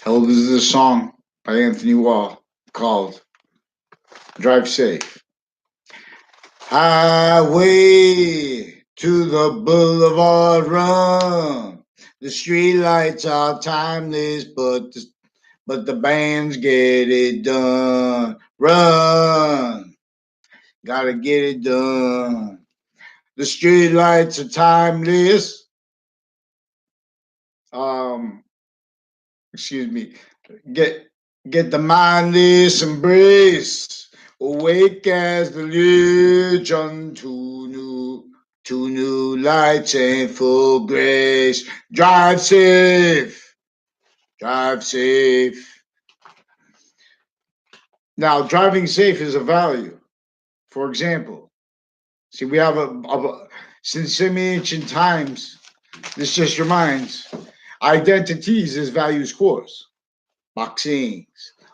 Hell, this is a song by Anthony Wall called Drive Safe. Highway to the boulevard run. The streetlights are timeless, but the bands get it done. Run, gotta get it done. The streetlights are timeless. Um, excuse me. Get get the mindless embrace. Awake as the legion to new lights and full grace. Drive safe, drive safe. Now, driving safe is a value. For example, see, we have since semi-ancient times. This just reminds identities as value scores, boxings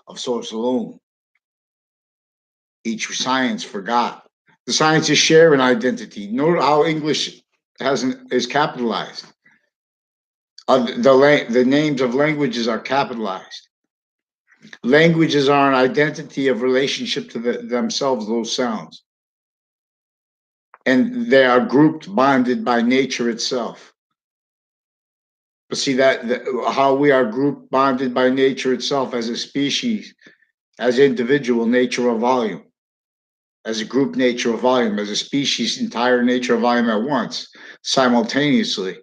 of source alone. Each science forgot. The sciences share an identity. Note how English is capitalized. The names of languages are capitalized. Languages are an identity of relationship to themselves, those sounds. And they are grouped, bonded by nature itself. But see how we are grouped, bonded by nature itself as a species, as individual nature of volume, as a group nature of volume, as a species entire nature of volume at once, simultaneously,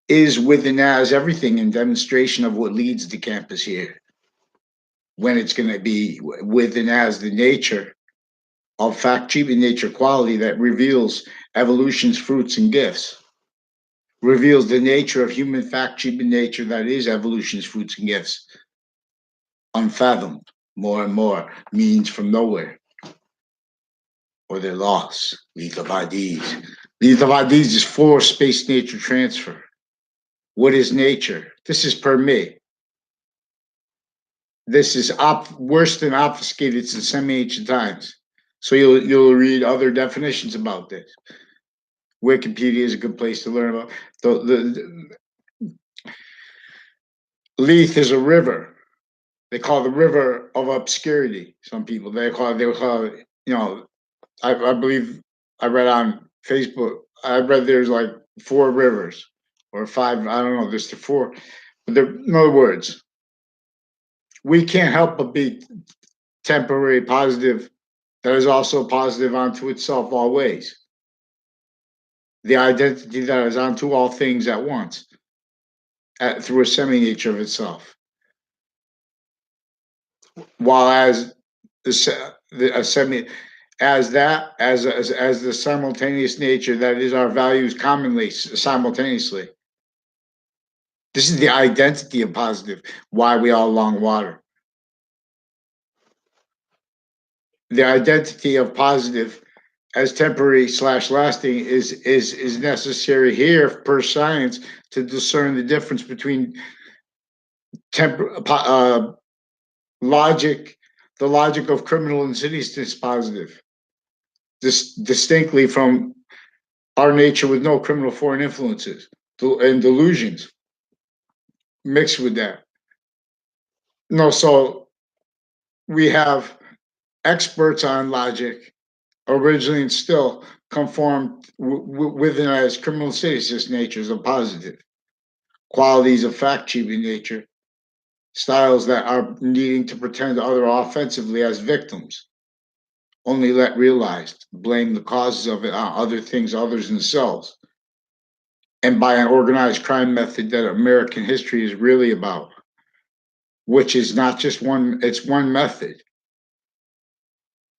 is within as everything in demonstration of what leads the campus here. When it's going to be within as the nature of fact, achieving nature quality that reveals evolution's fruits and gifts, reveals the nature of human fact, achieving nature that is evolution's fruits and gifts, unfathomed more and more, means from nowhere, or they're lost. Lethe of Hades. Lethe of Hades is for space nature transfer. What is nature? This is per me. This is worse than obfuscated since semi-ancient times. So you'll read other definitions about this. Wikipedia is a good place to learn about. The Lethe is a river. They call it the river of obscurity. Some people they call it. I believe I read on Facebook. I read there's like 4 rivers or 5. I don't know. There's the 4. But in other words, we can't help but be temporary positive that is also positive unto itself always. The identity that is unto all things at once, through a semi-nature of itself. While as a semi, as the simultaneous nature that is our values commonly simultaneously. This is the identity of positive. Why we all long water. The identity of positive as temporary / lasting is necessary here per science to discern the difference between logic, the logic of criminal insidiousness positive, distinctly from our nature with no criminal foreign influences and delusions mixed with that. No, so we have experts on logic originally and still conform within as criminal insidiousness natures of positive qualities of fact-achieving nature, styles that are needing to pretend other offensively as victims, only let realized, blame the causes of it on other things, others themselves, and by an organized crime method that American history is really about, which is not just one, it's one method.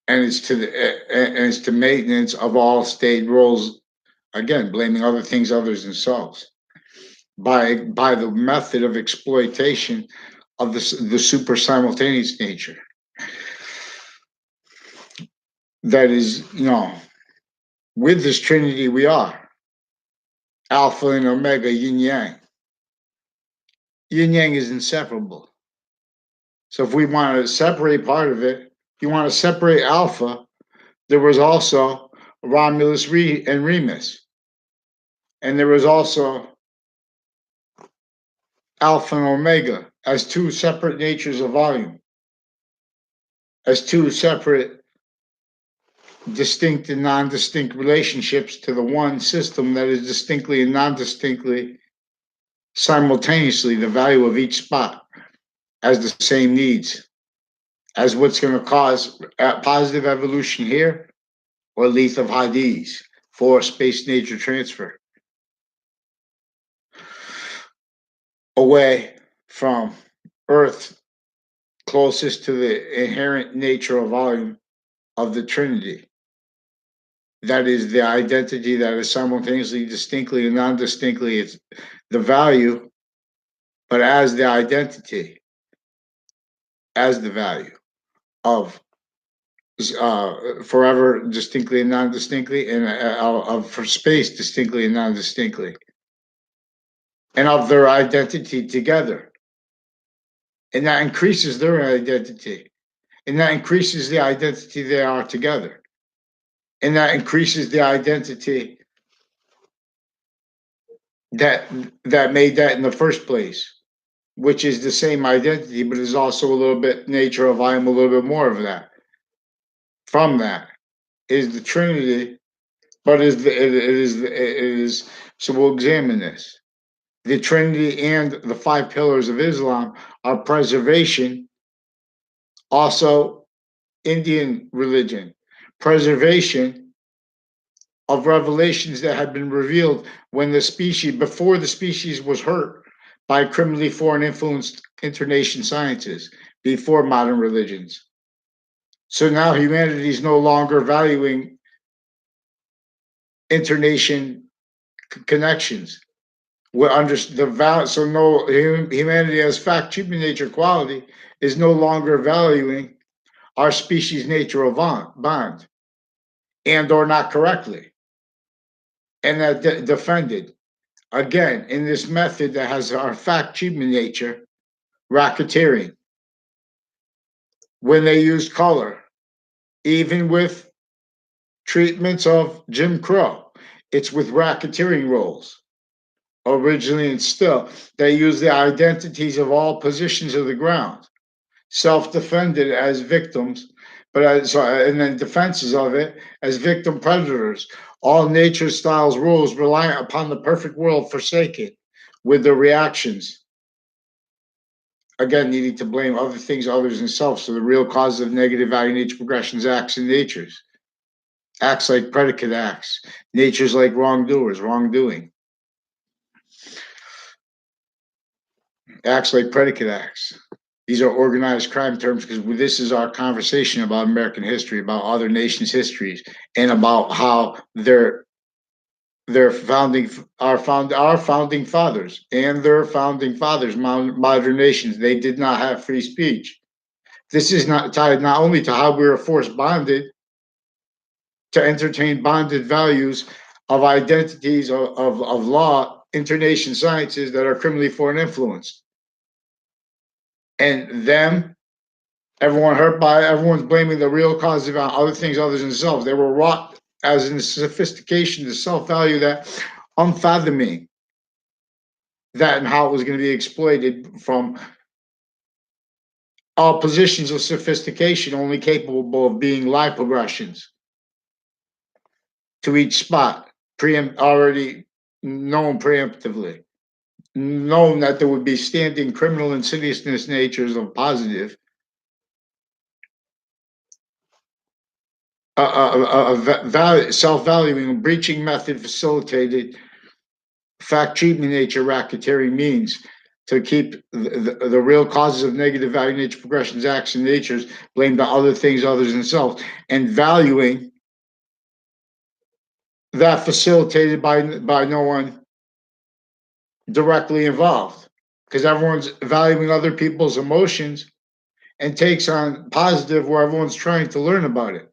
And it's to maintenance of all state roles, again, blaming other things, others themselves, by the method of exploitation of the super simultaneous nature. That is, with this trinity we are alpha and omega, yin yang. Yin yang is inseparable. So if we want to separate part of it, if you want to separate alpha, there was also Romulus and Remus. And there was also Alpha and Omega, as two separate natures of volume, as two separate distinct and non-distinct relationships to the one system that is distinctly and non-distinctly simultaneously the value of each spot as the same needs, as what's going to cause positive evolution here or Lethe of Hades for space nature transfer away from Earth closest to the inherent nature of volume of the Trinity. That is the identity that is simultaneously distinctly and non-distinctly it's the value, but as the identity, as the value of forever distinctly and non-distinctly, and of for space distinctly and non-distinctly, and of their identity together. And that increases their identity, and that increases the identity they are together, and that increases the identity that made that in the first place, which is the same identity, but is also a little bit nature of I am a little bit more of that. From that is the Trinity, but it is so we'll examine this. The Trinity and the five pillars of Islam are preservation, also Indian religion, preservation of revelations that had been revealed when the species, before the species was hurt by criminally foreign influenced internation sciences, before modern religions. So now humanity is no longer valuing internation connections. We're under the value, so no humanity as fact, human nature, quality is no longer valuing our species nature of bond, and or not correctly, and that defended again in this method that has our fact human nature, racketeering. When they use color, even with treatments of Jim Crow, it's with racketeering roles. Originally and still, they use the identities of all positions of the ground, self-defended as victims, but and then defenses of it as victim predators. All nature styles rules reliant upon the perfect world forsaken, with the reactions. Again, needing to blame other things, others, and self. So the real causes of negative value nature progressions, acts, and natures. Acts like predicate acts. Natures like wrongdoers, wrongdoing. Acts like predicate acts. These are organized crime terms because this is our conversation about American history, about other nations' histories, and about how their founding our founding fathers and their founding fathers, modern nations, they did not have free speech. This is not tied not only to how we were forced bonded to entertain bonded values of identities of law, internation sciences that are criminally foreign influenced. And them, everyone hurt by it, everyone's blaming the real cause of other things other than themselves. They were wrought as in sophistication, the self-value that unfathoming that and how it was going to be exploited from all positions of sophistication only capable of being live progressions to each spot, already known preemptively, known that there would be standing criminal insidiousness natures of positive, self-valuing, breaching method facilitated fact treatment nature racketeering means to keep the real causes of negative value nature progressions, acts, and natures blamed on other things other than self, and valuing that facilitated by no one directly involved, because everyone's valuing other people's emotions and takes on positive where everyone's trying to learn about it.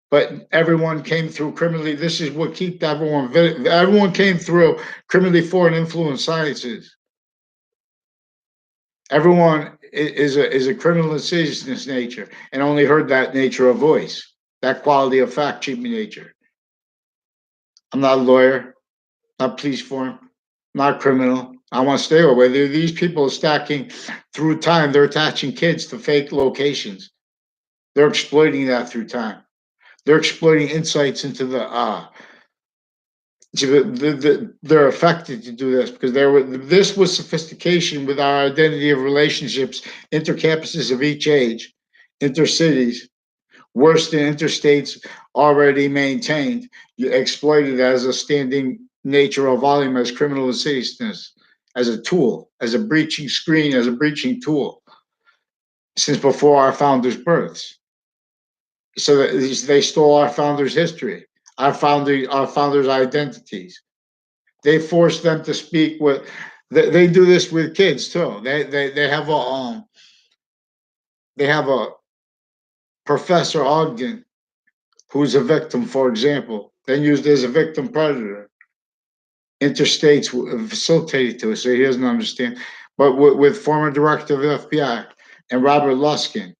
But everyone came through criminally. This is what kept everyone. Everyone came through criminally foreign influence sciences. Everyone is a criminal insidiousness nature, and only heard that nature of voice, that quality of fact, cheap nature. I'm not a lawyer, not police form, not criminal. I want to stay away. These people are stacking through time. They're attaching kids to fake locations. They're exploiting that through time. They're exploiting insights into they're affected to do this because this was sophistication with our identity of relationships, intercampuses of each age, intercities, worse than interstates already maintained, exploited as a standing nature of volume as criminal insidiousness, as a tool, as a breaching screen, as a breaching tool, since before our founders' births. So that they stole our founders' history, our founders' identities. They force them to speak with. They do this with kids too. They have a Professor Ogden who's a victim, for example, then used as a victim predator. Interstates facilitated to it, so he doesn't understand. But with former director of the FBI and Robert Luskin,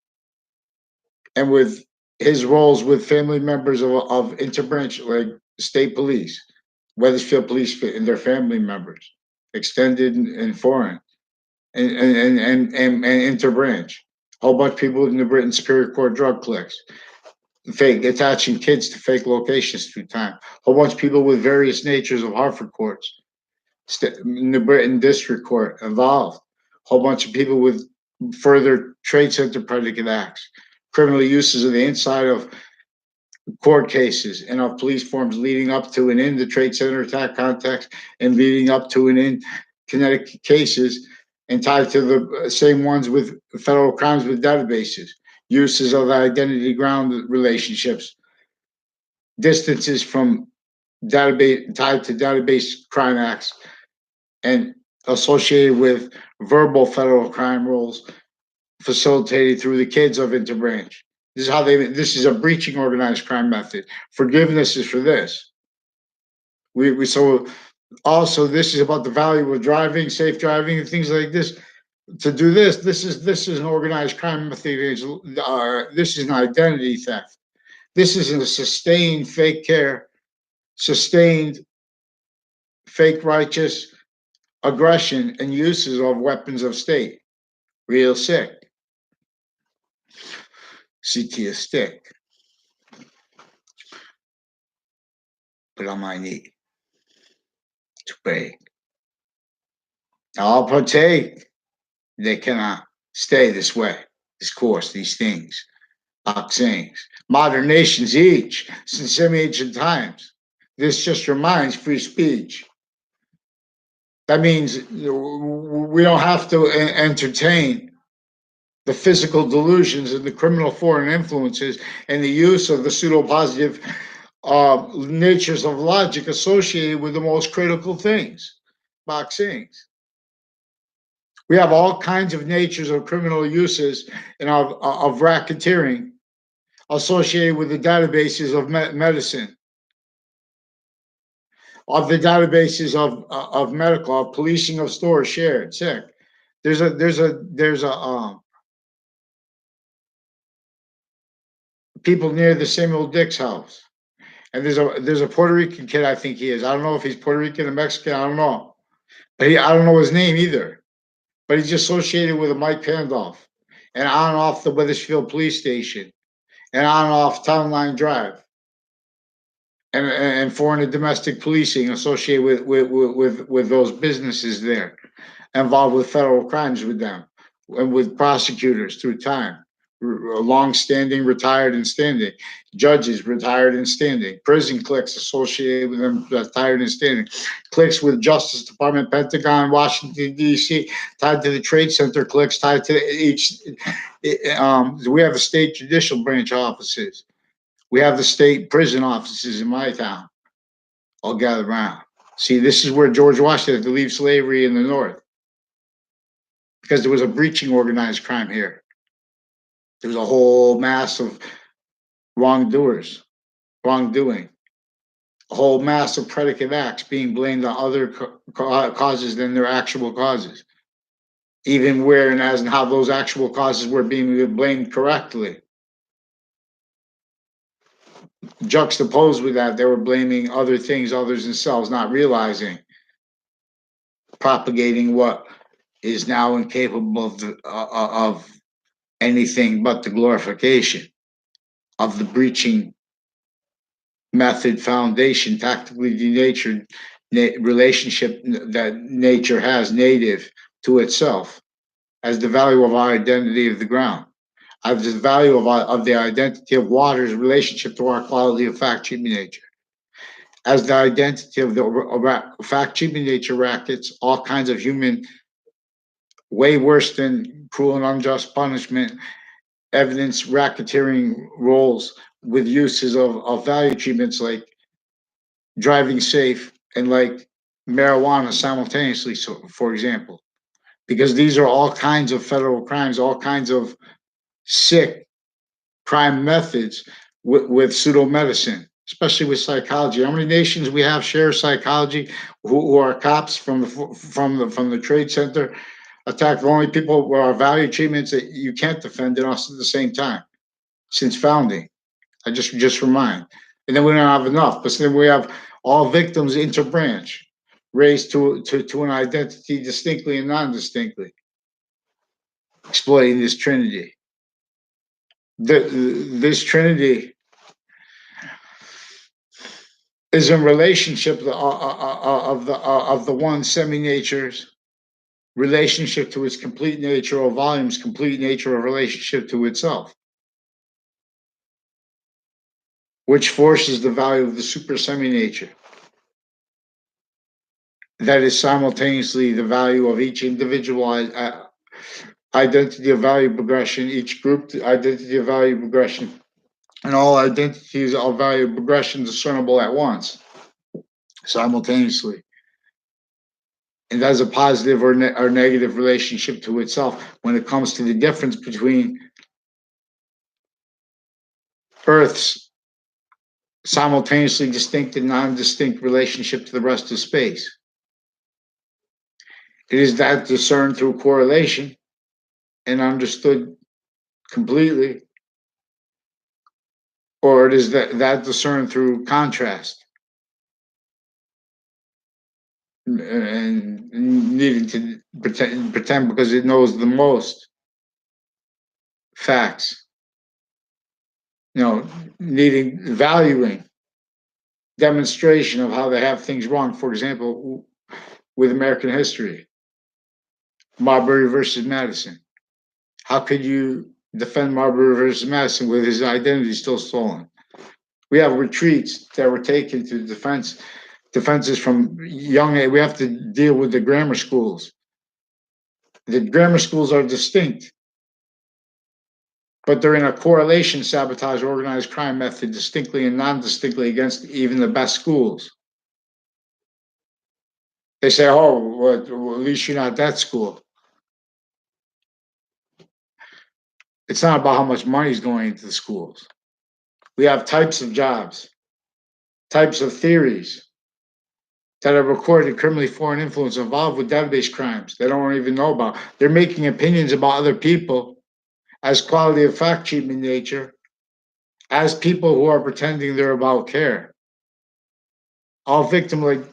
and with his roles with family members of interbranch, like state police, Weathersfield police, and their family members, extended and foreign, and interbranch. A whole bunch of people in the Britain Superior Court drug clicks, fake attaching kids to fake locations through time. A whole bunch of people with various natures of Hartford courts, in the Britain District Court involved. A whole bunch of people with further trade center predicate acts, criminal uses of the inside of court cases and of police forms leading up to and in the trade center attack context and leading up to and in Connecticut cases and tied to the same ones with federal crimes with databases, uses of identity ground relationships, distances from database tied to database crime acts, and associated with verbal federal crime rules facilitated through the kids of interbranch. This is a breaching organized crime method. Forgiveness is for this. We so also this is about the value of driving, safe driving, and things like this. To do this is an organized crime method. This is an identity theft. This is a sustained fake care, sustained fake righteous aggression and uses of weapons of state. Real sick. CT a stick. Put on my knee to pray. I'll partake. They cannot stay this way, this course, these things, things. Modern nations each, since ancient times. This just reminds free speech. That means we don't have to entertain the physical delusions and the criminal foreign influences and the use of the pseudo-positive natures of logic associated with the most critical things, things. We have all kinds of natures of criminal uses and of racketeering associated with the databases of medicine, of the databases of medical, of policing of stores, shared, sick. There's a people near the Samuel Dix house, and there's a Puerto Rican kid. I think he is. I don't know if he's Puerto Rican or Mexican. I don't know, but I don't know his name either. But he's associated with a Mike Pandolf, and on and off the Weathersfield police station, and on and off Town Line Drive, and foreign and domestic policing associated with those businesses there, involved with federal crimes with them, and with prosecutors through time, long-standing, retired, and standing, judges, retired and standing, prison cliques associated with them, retired and standing, cliques with Justice Department, Pentagon, Washington, D.C., tied to the Trade Center cliques, tied to each. We have the state judicial branch offices. We have the state prison offices in my town, all gathered around. See, this is where George Washington had to leave slavery in the North, because there was a breaching organized crime here. There was a whole mass of wrongdoing, a whole mass of predicate acts being blamed on other causes than their actual causes, even where and as and how those actual causes were being blamed correctly. Juxtaposed with that, they were blaming other things, others themselves, not realizing propagating what is now incapable of anything but the glorification of the breaching method foundation, tactically denatured relationship that nature has native to itself as the value of our identity of the ground, as the value of the identity of water's relationship to our quality of fact treatment nature, as the identity of the fact treatment nature rackets, all kinds of human, way worse than cruel and unjust punishment, evidence racketeering roles with uses of value treatments like driving safe and like marijuana simultaneously, so for example, because these are all kinds of federal crimes, all kinds of sick crime methods with pseudo medicine, especially with psychology. How many nations we have share psychology who are cops from the trade center attack the only people where our value treatments that you can't defend in us at the same time since founding. I just remind. And then we don't have enough, but then we have all victims interbranch, raised to an identity distinctly and non-distinctly, exploiting this trinity. This trinity is in relationship of the one semi-nature's relationship to its complete nature, or volume's complete nature of relationship to itself, which forces the value of the super semi-nature. That is simultaneously the value of each individual identity of value progression, each group identity of value progression, and all identities of value progression discernible at once, simultaneously. And that's a positive or negative relationship to itself when it comes to the difference between Earth's simultaneously distinct and non-distinct relationship to the rest of space. It is that discerned through correlation and understood completely, or it is that discerned through contrast and needing to pretend because it knows the most facts, needing valuing demonstration of how they have things wrong. For example, with American history, Marbury versus Madison. How could you defend Marbury versus Madison with his identity still stolen? We have retreats that were taken to defenses from young age. We have to deal with the grammar schools. The grammar schools are distinct, but they're in a correlation sabotage organized crime method distinctly and non-distinctly against even the best schools. They say, oh, well, at least you're not that school. It's not about how much money is going into the schools. We have types of jobs, types of theories that are recorded criminally foreign influence involved with database crimes they don't even know about. They're making opinions about other people as quality of fact treatment nature, as people who are pretending they're about care. All victim, like,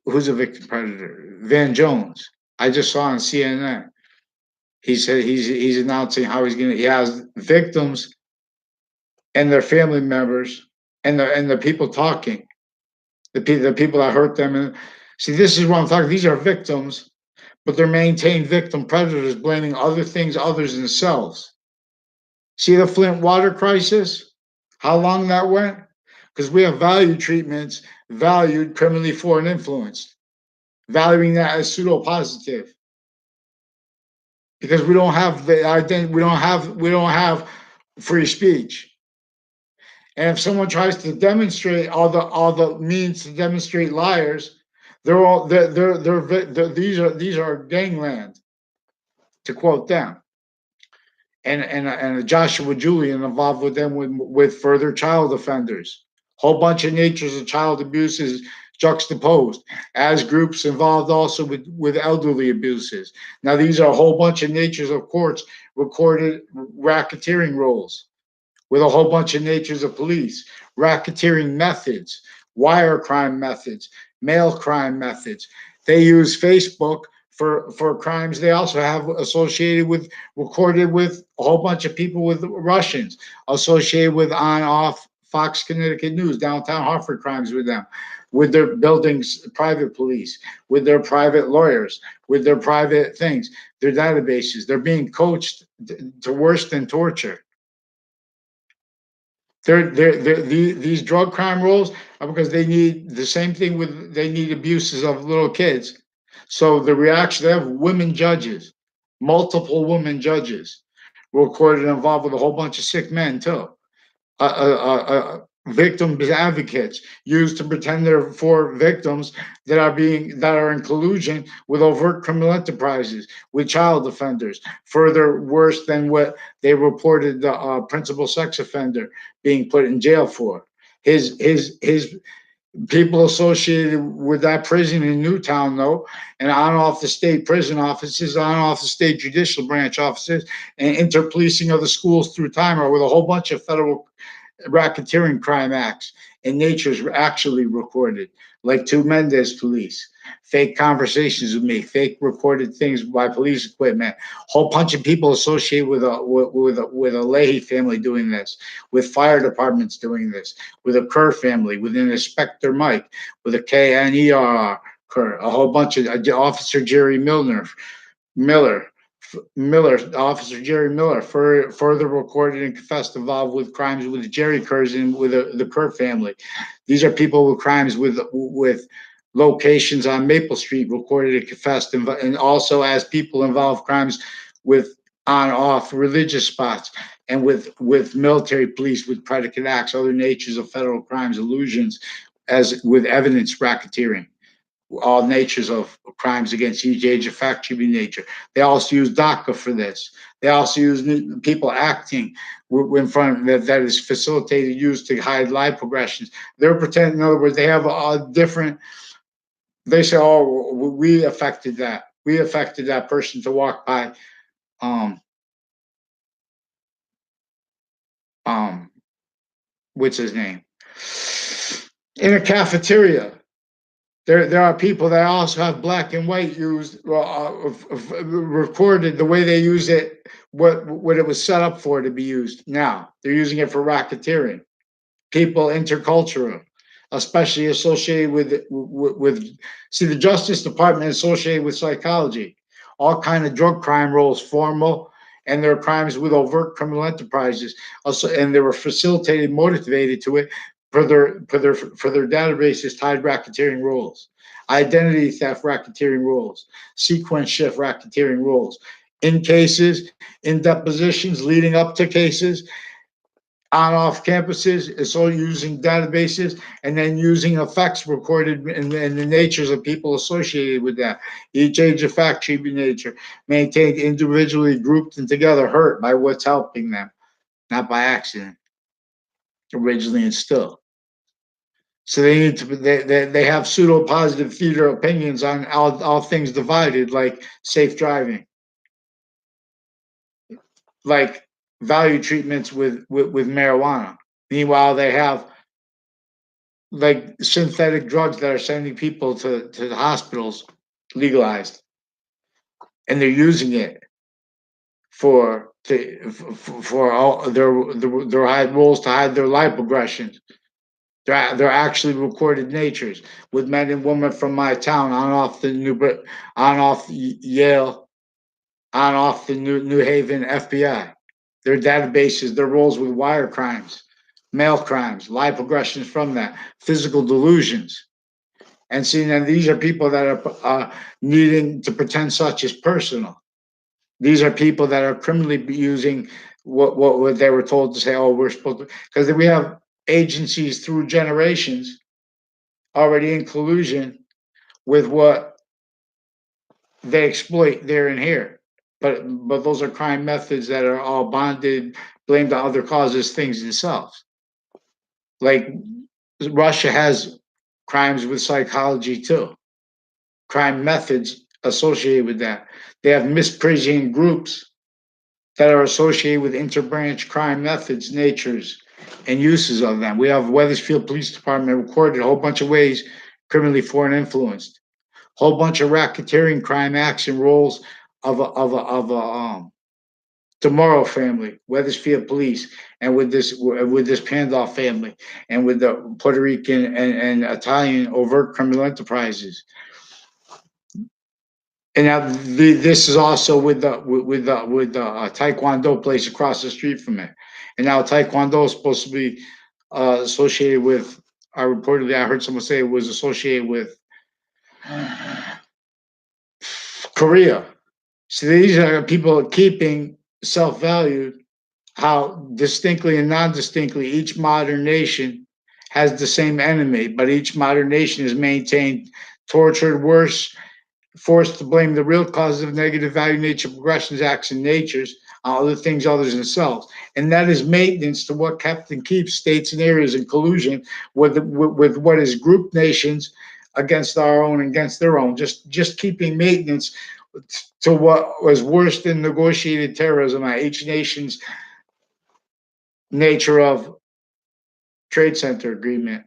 who's a victim predator? Van Jones. I just saw on CNN. He said he's announcing how he has victims and their family members and the people talking, the people that hurt them. And see, this is what I'm talking. These are victims, but they're maintained victim predators blaming other things, others themselves. See the Flint water crisis? How long that went? Because we have value treatments valued criminally foreign influenced, valuing that as pseudo positive. Because we don't have the identity, we don't have free speech. And if someone tries to demonstrate all the means to demonstrate liars, these are gangland, to quote them. And Joshua Julian involved with them with further child offenders. Whole bunch of natures of child abuse is juxtaposed as groups involved also with elderly abuses. Now these are a whole bunch of natures of courts recorded racketeering roles with a whole bunch of natures of police, racketeering methods, wire crime methods, mail crime methods, They use Facebook for crimes. They also have associated with, recorded with a whole bunch of people with Russians, associated with on off Fox Connecticut News, downtown Hartford crimes with them, with their buildings, private police, with their private lawyers, with their private things, their databases. They're being coached to worse than torture. These drug crime rolls are because they need the same thing with, they need abuses of little kids. So the reaction, they have women judges, multiple women judges recorded involved with a whole bunch of sick men too. Victims advocates used to pretend they're for victims that are in collusion with overt criminal enterprises, with child offenders, further worse than what they reported the principal sex offender being put in jail for. His people associated with that prison in Newtown, though, and on off the state prison offices, on off the state judicial branch offices, and interpolicing of the schools through time, or with a whole bunch of federal racketeering crime acts and nature's actually recorded, like two Mendez police, fake conversations with me, fake recorded things by police equipment, whole bunch of people associated with a Lethe family doing this, with fire departments doing this, with a Kerr family, with an Inspector Mike, with a KNER Kerr, a whole bunch of Officer Jerry Miller, Officer Jerry Miller, further recorded and confessed involved with crimes with Jerry Kerrs and with the Kerr family. These are people with crimes with locations on Maple Street recorded and confessed, and also as people involved crimes with on off religious spots, and with military police, with predicate acts, other natures of federal crimes, illusions, as with evidence racketeering, all natures of crimes against each age of fact should be nature. They also use DACA for this. They also use people acting in front of that is facilitated, used to hide live progressions. They're pretending, in other words, they have a different, they say, oh, we affected that. We affected that person to walk by um um what's his name? In a cafeteria. There are people that also have black and white used, recorded the way they use it, what it was set up for to be used. Now they're using it for racketeering. People intercultural, especially associated with see the Justice Department associated with psychology, all kind of drug crime rolls, formal, and there are crimes with overt criminal enterprises. Also, and they were facilitated, motivated to it for their databases tied racketeering rules, identity theft racketeering rules, sequence shift racketeering rules, in cases, in depositions leading up to cases, on off campuses. It's all using databases and then using effects recorded in the natures of people associated with that. Each age of fact should be nature, maintained individually, grouped and together, hurt by what's helping them, not by accident, originally and still. So they need to they have pseudo positive theater opinions on all things divided, like safe driving, like value treatments with marijuana. Meanwhile, they have like synthetic drugs that are sending people to the hospitals legalized, and they're using it for all their hide rules to hide their life progressions. They're actually recorded natures with men and women from my town on off the on off Yale, on off the New Haven FBI. Their databases, their roles with wire crimes, mail crimes, live progressions from that, physical delusions. And seeing that these are people that are needing to pretend such is personal. These are people that are criminally using what they were told to say. Oh, we're supposed to, because we have agencies through generations already in collusion with what they exploit there and here. But those are crime methods that are all bonded, blamed on other causes, things themselves. Like Russia has crimes with psychology too, crime methods associated with that. They have misprision groups that are associated with interbranch crime methods, natures, and uses of them. We have Weathersfield Police Department recorded a whole bunch of ways criminally foreign influenced, Whole bunch of racketeering crime acts and roles of a Tomorrow family, Weathersfield Police, and with this Pandolf family, and with the Puerto Rican and Italian overt criminal enterprises. And now this is also with the Taekwondo place across the street from it. And now Taekwondo is supposed to be associated with. I heard someone say it was associated with Korea. So these are people keeping self-valued. How distinctly and non-distinctly each modern nation has the same enemy, but each modern nation is maintained, tortured, worse, forced to blame the real causes of negative value, nature, progressions, acts, and natures on other things other than selves. And that is maintenance to what kept and keeps states and areas in collusion with what is group nations against our own, against their own. Just keeping maintenance to what was worse than negotiated terrorism at each nation's nature of trade center agreement,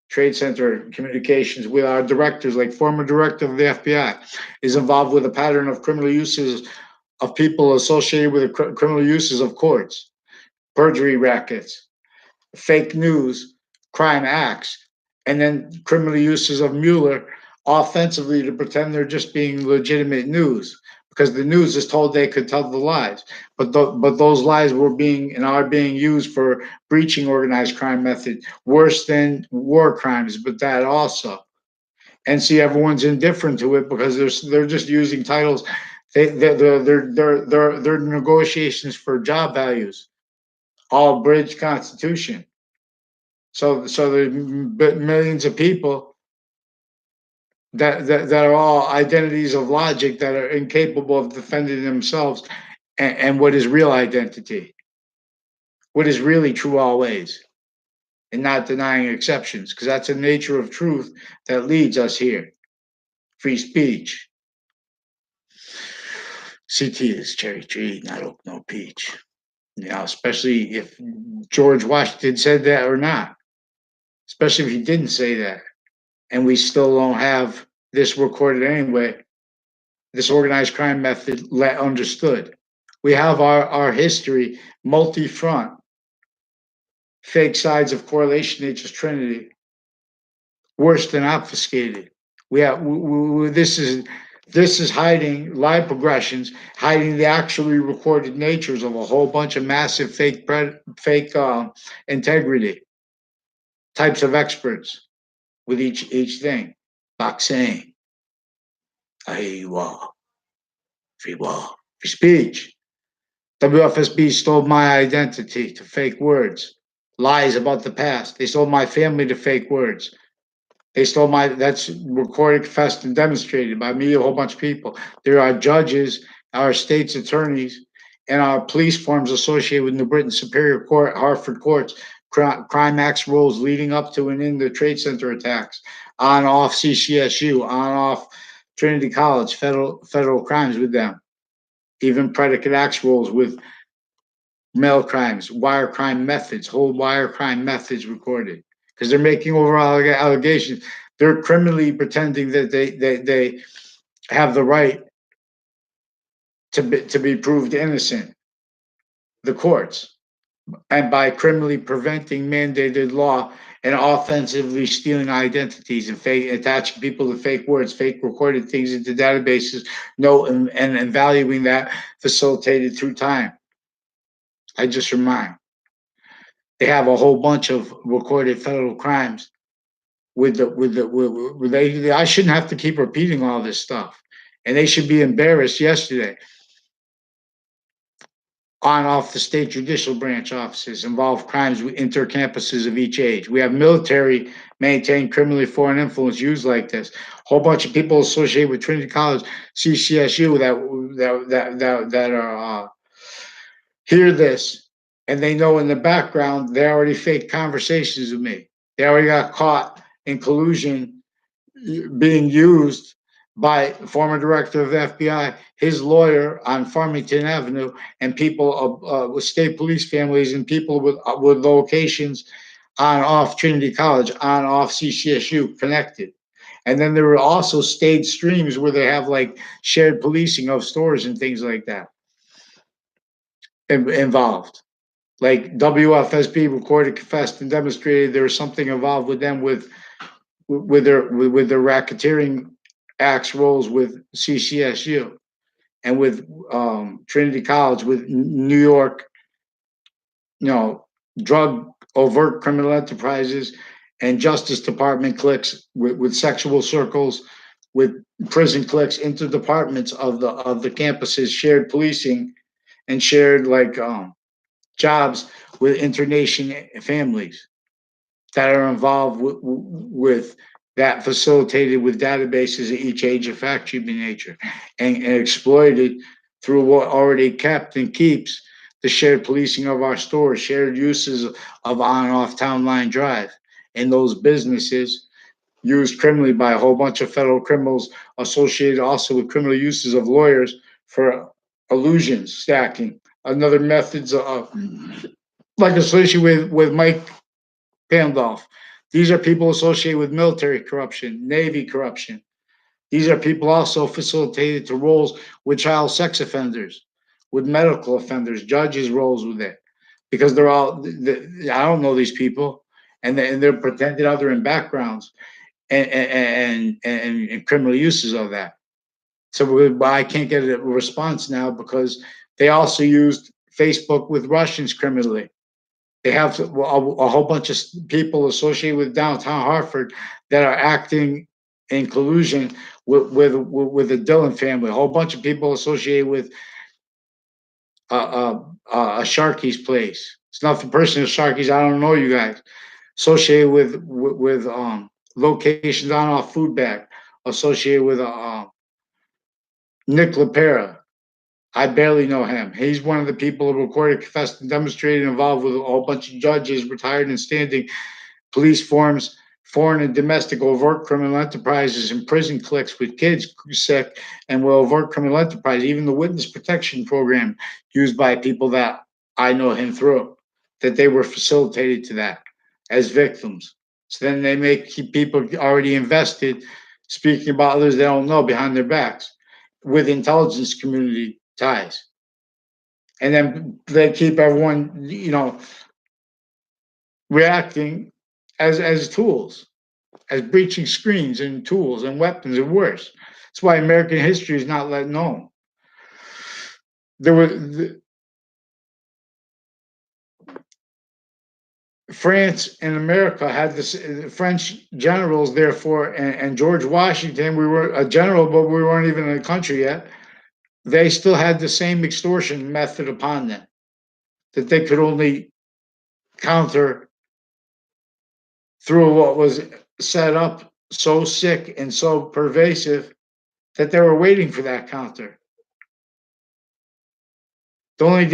trade center communications with our directors, like former director of the FBI, is involved with a pattern of criminal uses of people associated with the criminal uses of courts, perjury rackets, fake news, crime acts, and then criminal uses of Mueller offensively to pretend they're just being legitimate news because the news is told they could tell the lies, but those lies were being and are being used for breaching organized crime method, worse than war crimes, but that also. And see, everyone's indifferent to it because they're just using titles. They're negotiations for job values, all bridge constitution. So there's millions of people that are all identities of logic that are incapable of defending themselves and what is real identity, what is really true always, and not denying exceptions, because that's the nature of truth that leads us here. Free speech. CT is cherry tree, not oak, no peach. Especially if George Washington said that or not. Especially if he didn't say that. And we still don't have this recorded anyway, this organized crime method understood. We have our history, multi-front, fake sides of correlation nature's trinity, worse than obfuscated. We have this is hiding lie progressions, hiding the actually recorded natures of a whole bunch of massive fake integrity types of experts with each thing. Boxing, I hear you all. Free wall, free speech. WFSB stole my identity to fake words, lies about the past. They stole my family to fake words. They stole that's recorded, confessed, and demonstrated by me, a whole bunch of people. There are judges, our state's attorneys, and our police forms associated with New Britain Superior Court, Hartford courts, crime acts rules leading up to and in the Trade Center attacks, on off CCSU, on off Trinity College, federal crimes with them, even predicate acts rules with mail crimes, wire crime methods, whole wire crime methods recorded because they're making overall allegations. They're criminally pretending that they have the right to be proved innocent, the courts, and by criminally preventing mandated law and offensively stealing identities and attaching people to fake words, fake recorded things into databases, and valuing that facilitated through time. I just remind. They have a whole bunch of recorded federal crimes I shouldn't have to keep repeating all this stuff. And they should be embarrassed yesterday on off the state judicial branch offices involved crimes with intercampuses of each age. We have military maintained criminally foreign influence used like this. Whole bunch of people associated with Trinity College, CCSU that are hear this, and they know in the background they already faked conversations with me. They already got caught in collusion being used by former director of the FBI, his lawyer on Farmington Avenue, and people with state police families and people with locations on off Trinity College, on off CCSU connected. And then there were also state streams where they have like shared policing of stores and things like that involved. Like WFSB recorded, confessed, and demonstrated there was something involved with them with their racketeering acts roles with CCSU and with Trinity College, with New York, drug overt criminal enterprises and Justice Department cliques with sexual circles, with prison cliques, interdepartments of the campuses, shared policing and shared like jobs with internation families that are involved with that, facilitated with databases at each age of fact human nature and exploited through what already kept and keeps the shared policing of our stores, shared uses of on and off town line drive. And those businesses used criminally by a whole bunch of federal criminals associated also with criminal uses of lawyers for illusions stacking. Another methods of like associated with Mike Pandolf. These are people associated with military corruption, Navy corruption. These are people also facilitated to roles with child sex offenders, with medical offenders, judges' roles with it, because they're all. I don't know these people, and they're pretended other in backgrounds and criminal uses of that. So I can't get a response now because they also used Facebook with Russians criminally. They have a whole bunch of people associated with downtown Hartford that are acting in collusion with the Dillon family. A whole bunch of people associated with a Sharky's place. It's nothing personal, Sharky's. I don't know you guys. Associated with locations on off food bag. Associated with Nick LaPera. I barely know him. He's one of the people who recorded, confessed, and demonstrated involved with a whole bunch of judges, retired and standing police forms, foreign and domestic overt criminal enterprises, and prison cliques with kids sick and with overt criminal enterprise. Even the witness protection program used by people that I know him through, that they were facilitated to that as victims. So then they make people already invested speaking about others they don't know behind their backs with intelligence community ties. And then they keep everyone, reacting as tools, as breaching screens and tools and weapons and worse. That's why American history is not let known. There were France and America had this French generals, therefore, and George Washington. We were a general, but we weren't even in a country yet. They still had the same extortion method upon them that they could only counter through what was set up so sick and so pervasive that they were waiting for that counter. The only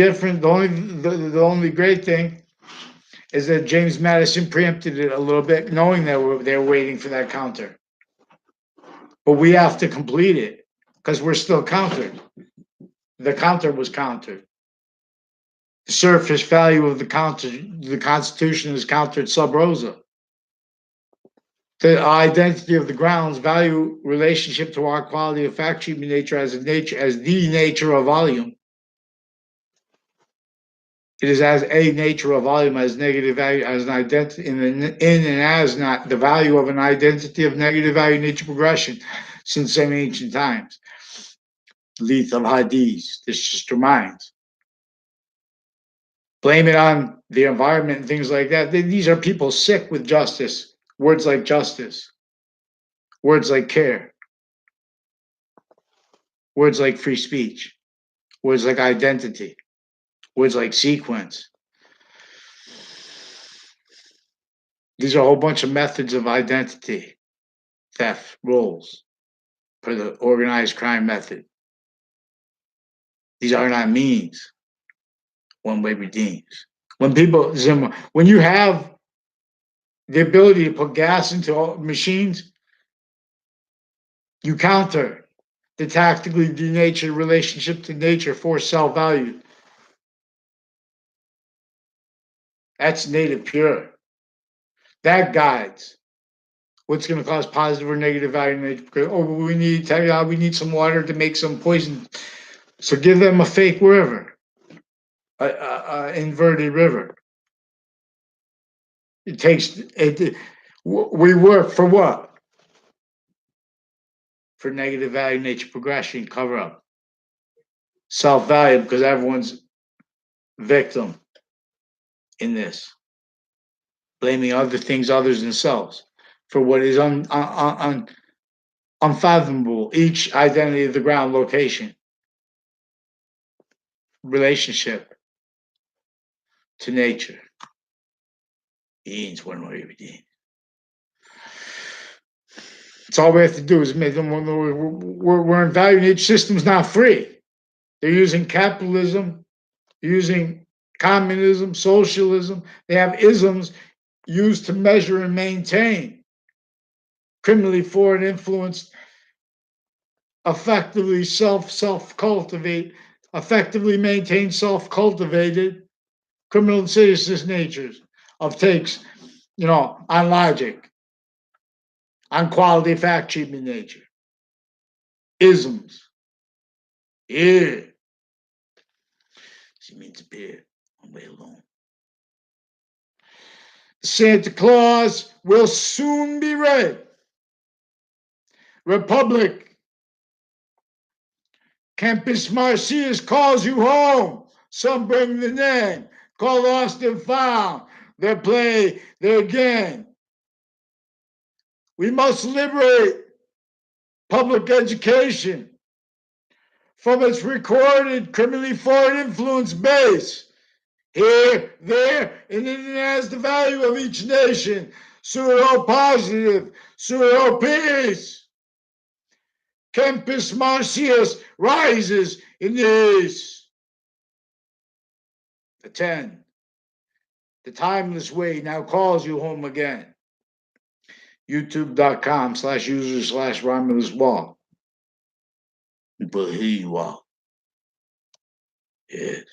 great thing is that James Madison preempted it a little bit, knowing that they were waiting for that counter. But we have to complete it because we're still countered. The counter was countered. The surface value of the Constitution is countered sub rosa. The identity of the grounds value relationship to our quality of fact treatment nature as the nature of volume. It is as a nature of volume, as negative value, as an identity in and as not the value of an identity of negative value nature progression since some ancient times. Lethe of Hades, this just reminds. Blame it on the environment and things like that. These are people sick with justice. Words like justice, words like care, words like free speech, words like identity, words like sequence. These are a whole bunch of methods of identity theft roles for the organized crime method. These are not means, one-way redeems. When you have the ability to put gas into machines, you counter the tactically denatured relationship to nature for self-value. That's native pure. That guides what's going to cause positive or negative value in nature. Because, we need some water to make some poison. So give them a fake river, inverted river. It takes it. We work for what? For negative value, nature progression, cover up, self-value, because everyone's victim in this, blaming other things, others themselves, for what is unfathomable. Each identity of the ground, location, relationship to nature. It's one way everything. It's all we have to do is make them. We're in value nature systems not free. They're using capitalism, using communism, socialism. They have isms used to measure and maintain criminally foreign influenced, effectively self-cultivate, effectively maintain self-cultivated criminal insidious natures of takes, on logic, on quality fact treatment nature, isms. Yeah. She means beer. I'm way alone. Santa Claus will soon be red. Republic. Campus Marcius calls you home. Some bring the name. Call lost and found. Their play, their game. We must liberate public education from its recorded criminally foreign influence base. Here, there, and it has the value of each nation. Pseudo positive, pseudo peace. Campus Marcius rises in this. The 10. The timeless way now calls you home again. YouTube.com/user/Romulus Wall. But here you are. Yes.